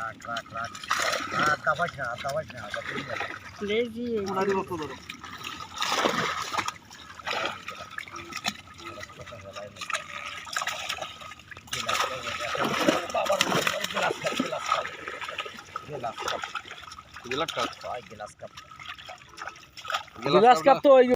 রাখ রাখ রাখ দাবাস না লেজি ওনারই মতো ধরো गिलास कप गिलास कप तो